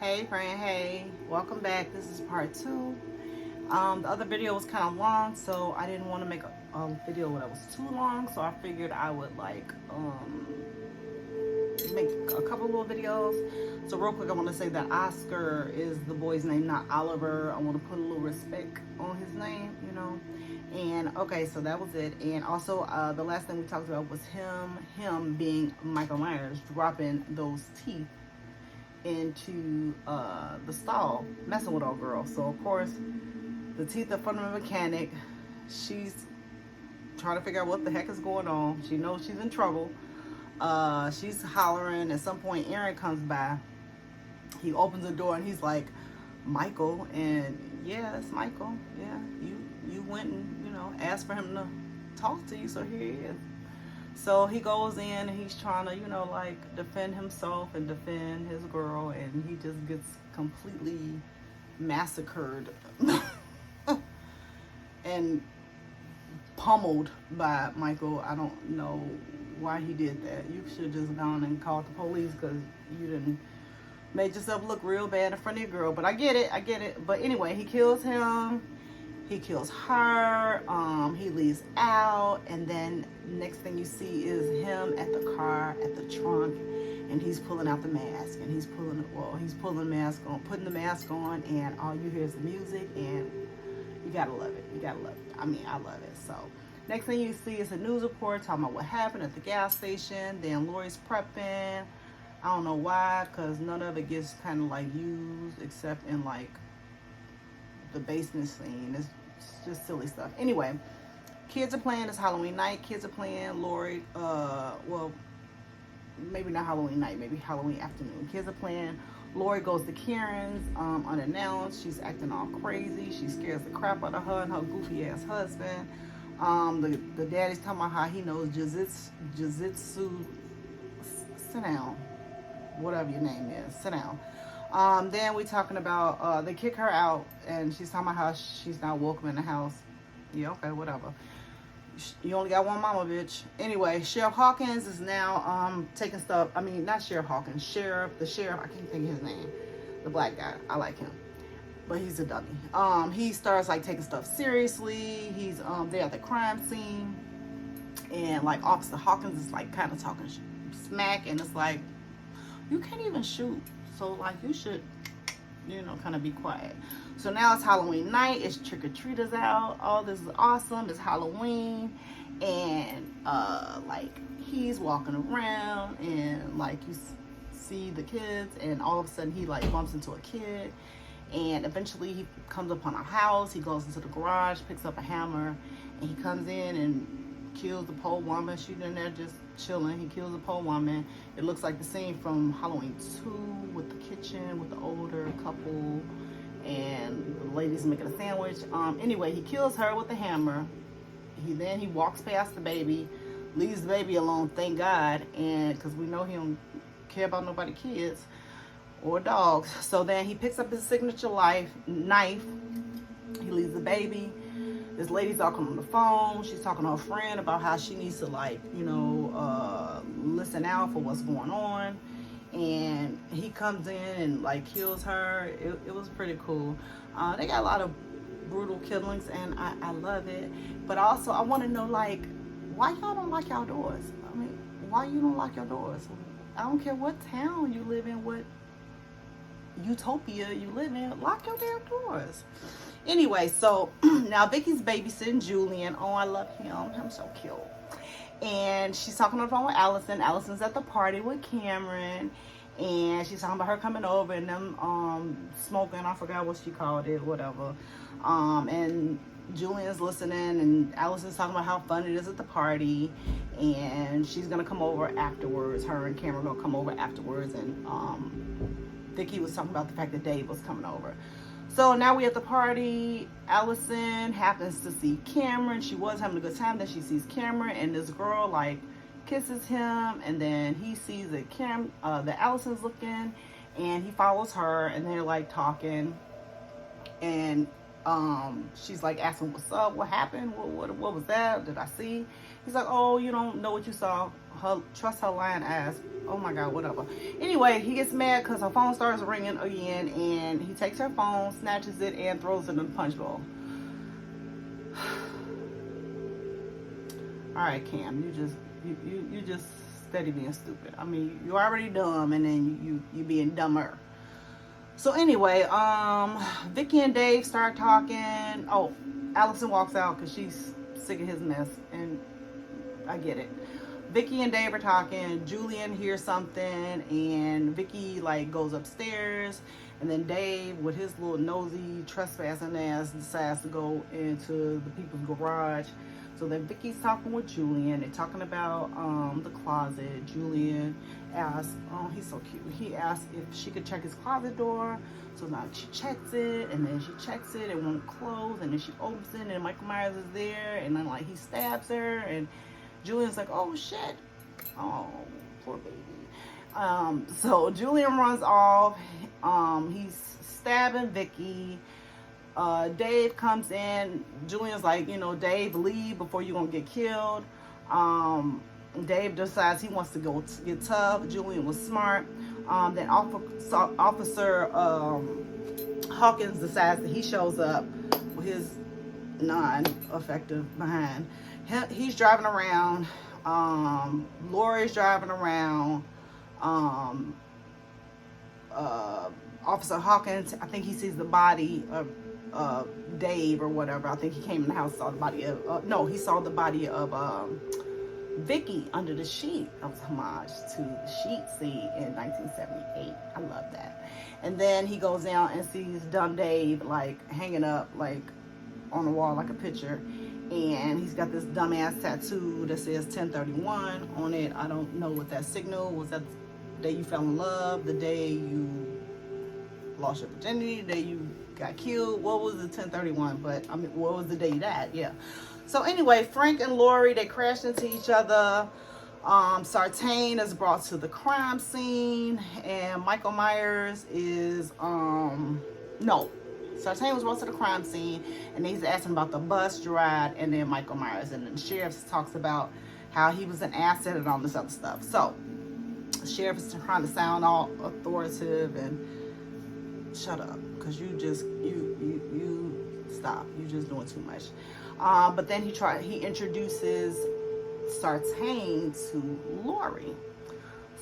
Hey friend, hey, welcome back. This is part two. The other video was kind of long, so I didn't want to make a video that was too long, so I figured I would make a couple little videos. So real quick, I want to say that Oscar is the boy's name, not Oliver. I want to put a little respect on his name, you know. And okay, so that was it. And also, the last thing we talked about was him being Michael Myers, dropping those teeth into the stall, messing with our girl. So of course, the teeth are from the mechanic. She's trying to figure out what the heck is going on. She knows she's in trouble. She's hollering. At some point, Aaron comes by. He opens the door and he's like, Michael. And yeah, it's Michael. Yeah, you went and asked for him to talk to you, so here he is. So he goes in and he's trying to, defend himself and defend his girl, and he just gets completely massacred and pummeled by Michael. I don't know why he did that. You should just gone and called the police because you didn't made yourself look real bad in front of your girl. But I get it. But anyway, he kills him. He kills her. He leaves out, and then next thing you see is him at the car, at the trunk, and he's pulling out the mask, and he's putting the mask on, and all you hear is the music, and you gotta love it. I mean, I love it. So next thing you see is a news report talking about what happened at the gas station. Then Lori's prepping. I don't know why, because none of it gets kind of used except in the basement scene. It's just silly stuff. Anyway, kids are playing. It's Halloween night. Kids are playing. Lori, well, maybe not Halloween night, maybe Halloween afternoon. Kids are playing. Lori goes to Karen's unannounced. She's acting all crazy. She scares the crap out of her and her goofy ass husband. The daddy's talking about how he knows jiu-jitsu. Sit down. Whatever your name is. Sit down. Then we talking about they kick her out, and she's talking about how she's not welcome in the house. Yeah, okay, whatever. You only got one mama, bitch. Anyway, Sheriff Hawkins is now taking stuff. I mean, not Sheriff Hawkins. The sheriff. I can't think of his name. The black guy. I like him, but he's a dummy. He starts taking stuff seriously. He's there at the crime scene, and Officer Hawkins is kind of talking smack, and it's you can't even shoot. So you should, kind of be quiet. So now it's Halloween night. It's trick-or-treaters out. All this is awesome. It's Halloween. And he's walking around, and you see the kids, and all of a sudden he bumps into a kid. And eventually he comes upon a house. He goes into the garage, picks up a hammer, and he comes in and kills the poor woman. She's in there just chilling. He kills the poor woman. It looks like the scene from Halloween 2 with the kitchen with the older couple and the lady's making a sandwich. Anyway, he kills her with the hammer. He walks past the baby, leaves the baby alone, thank God, and because we know he don't care about nobody kids or dogs. So then he picks up his signature knife. He leaves the baby. This lady's talking on the phone. She's talking to her friend about how she needs to listen out for what's going on. And he comes in and kills her. It was pretty cool. They got a lot of brutal killings, and I love it. But also I want to know why y'all don't lock y'all doors. I mean, why you don't lock your doors? I don't care what town you live in, what utopia you live in, lock your damn doors. Anyway, so now Vicky's babysitting Julian. Oh, I love him. I'm so cute. And she's talking on the phone with Allison. Allison's at the party with Cameron, and she's talking about her coming over and them smoking. I forgot what she called it, whatever. And Julian's listening, and Allison's talking about how fun it is at the party, and she's gonna come over afterwards. Her and Cameron gonna come over afterwards, and Vicky was talking about the fact that Dave was coming over. So now we're at the party. Allison happens to see Cameron. She was having a good time. Then she sees Cameron, and this girl kisses him, and then he sees that Allison's looking, and he follows her, and they're talking, and she's asking what's up, what happened, what was that, did I see? He's like, oh, you don't know what you saw. Trust her lying ass. Oh my God, whatever. Anyway, he gets mad because her phone starts ringing again, and he takes her phone, snatches it, and throws it in the punch bowl. All right, Cam, you just steady being stupid. I mean, you're already dumb, and then you being dumber. So anyway, Vicky and Dave start talking. Oh, Allison walks out because she's sick of his mess, and I get it. Vicky and Dave are talking. Julian hears something, and Vicky like goes upstairs, and then Dave, with his little nosy trespassing ass, decides to go into the people's garage. So then Vicky's talking with Julian. They're talking about the closet. Julian asks, oh, he's so cute. He asks if she could check his closet door. So now she checks it, and then she checks it. It won't close, and then she opens it, and Michael Myers is there, and then like he stabs her, and Julian's like, oh shit. Oh, poor baby. So Julian runs off. He's stabbing Vicky. Dave comes in. Julian's like, Dave, leave before you're gonna get killed. Dave decides he wants to go get tough. Julian was smart. Then Officer Hawkins decides that he shows up with his non-effective behind. He's driving around. Laurie's driving around. Officer Hawkins, I think he sees the body of Dave or whatever. I think he came in the house, saw the body of he saw the body of Vicky under the sheet. That was homage to the sheet scene in 1978. I love that. And then he goes down and sees dumb Dave like hanging up like on the wall like a picture, and he's got this dumbass tattoo that says 1031 on it. I don't know what that signal was. That the day you fell in love, the day you lost your virginity, the day you got killed. What was the 1031? But I mean, what was the day you died? Yeah. So anyway, Frank and Laurie, they crashed into each other. Sartain is brought to the crime scene, and Michael Myers is Sartain was brought to the crime scene, and he's asking about the bus ride, and then Michael Myers, and then the sheriff talks about how he was an asset and all this other stuff. So the sheriff is trying to sound all authoritative and shut up, because you stop. You're just doing too much. But then he introduces Sartain to Laurie.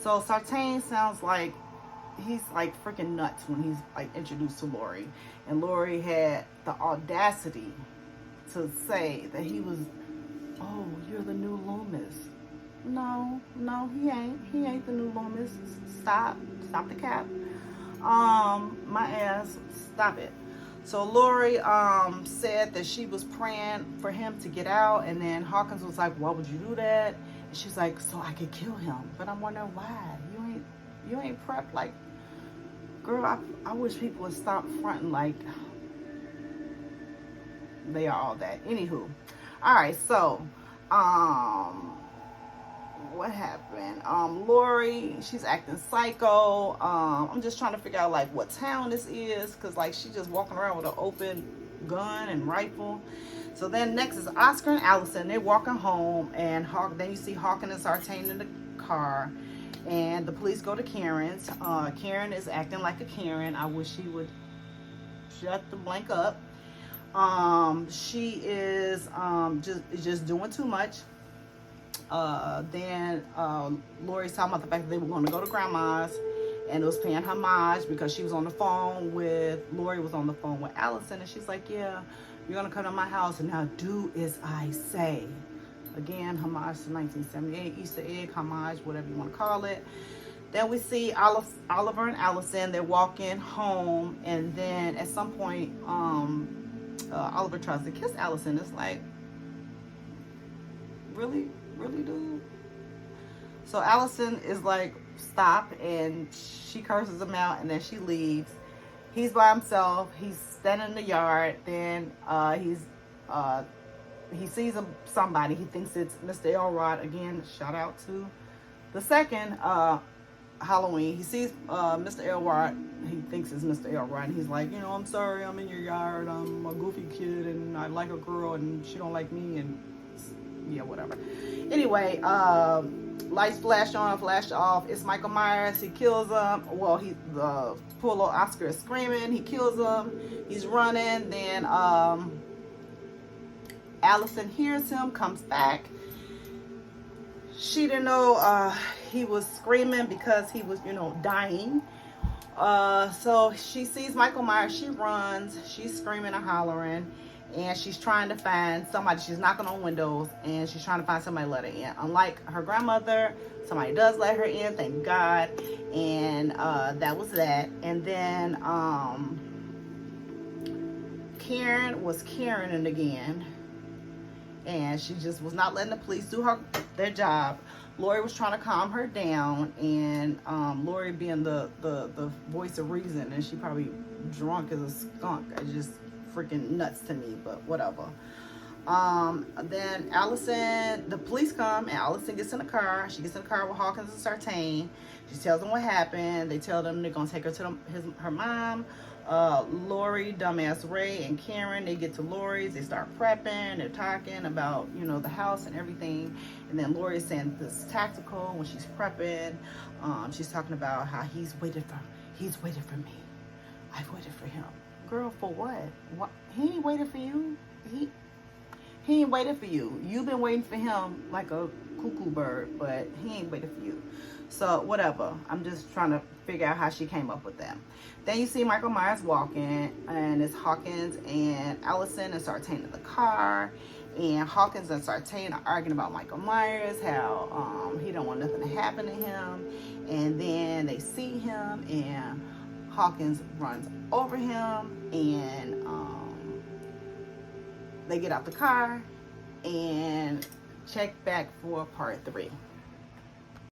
So Sartain sounds like he's like freaking nuts when he's like introduced to Laurie. And Laurie had the audacity to say that he was, oh, you're the new Loomis. No, he ain't. He ain't the new Loomis. Stop the cap. My ass, stop it. So Laurie said that she was praying for him to get out, and then Hawkins was like, why would you do that? And she's like, so I could kill him. But I'm wondering why. You ain't prepped. Like, girl, I wish people would stop fronting like they are all that. Anywho. Alright, so what happened? Laurie, she's acting psycho. I'm just trying to figure out like what town this is, because like she's just walking around with an open gun and rifle. So then next is Oscar and Allison. They're walking home, and then you see Hawkins and Sartain in the car, and the police go to Karen's. Karen is acting like a Karen. I wish she would shut the blank up. She is just doing too much. Then Laurie's talking about the fact that they were going to go to grandma's, and it was paying homage because she was on the phone with Laurie was on the phone with Allison, and she's like, yeah, you're going to come to my house and now do as I say. Again, homage to 1978, Easter egg, homage, whatever you want to call it. Then we see Oliver and Allison. They're walking home, and then at some point Oliver tries to kiss Allison. It's like, really, dude? So Allison is like, stop, and she curses him out, and then she leaves. He's by himself. He's standing in the yard. Then he sees somebody. He thinks it's Mr. Elrod. Again, shout out to the second Halloween. He sees Mr. Elrod. He thinks it's Mr. Elrod, and he's like, I'm sorry, I'm in your yard. I'm a goofy kid, and I like a girl, and she don't like me, and yeah, whatever. Anyway, lights flash on, flash off. It's Michael Myers. He kills him. Well, poor little Oscar is screaming. He kills him. He's running. Then Allison hears him, comes back. She didn't know he was screaming because he was, dying. So she sees Michael Myers. She runs. She's screaming and hollering. And she's trying to find somebody. She's knocking on windows. And she's trying to find somebody to let her in. Unlike her grandmother, somebody does let her in. Thank God. And that was that. And then Karen was Karening again. And she just was not letting the police do their job. Lori was trying to calm her down, and Lori being the voice of reason, and she probably drunk as a skunk. It's just freaking nuts to me, but whatever. Then Allison, the police come, and Allison gets in the car. She gets in the car with Hawkins and Sartain. She tells them what happened. They tell them they're gonna take her to her mom. Lori, dumbass Ray, and Karen, they get to Lori's. They start prepping. They're talking about, the house and everything. And then Lori is saying this is tactical when she's prepping. She's talking about how he's waited for me. I've waited for him. Girl, for what? What? He ain't waited for you. He ain't waited for you. You've been waiting for him like a cuckoo bird, but he ain't waited for you. So whatever. I'm just trying to figure out how she came up with that. Then you see Michael Myers walking, and it's Hawkins and Allison and Sartain in the car. And Hawkins and Sartain are arguing about Michael Myers, how he don't want nothing to happen to him. And then they see him, and Hawkins runs over him, and they get out the car and check back for part 3.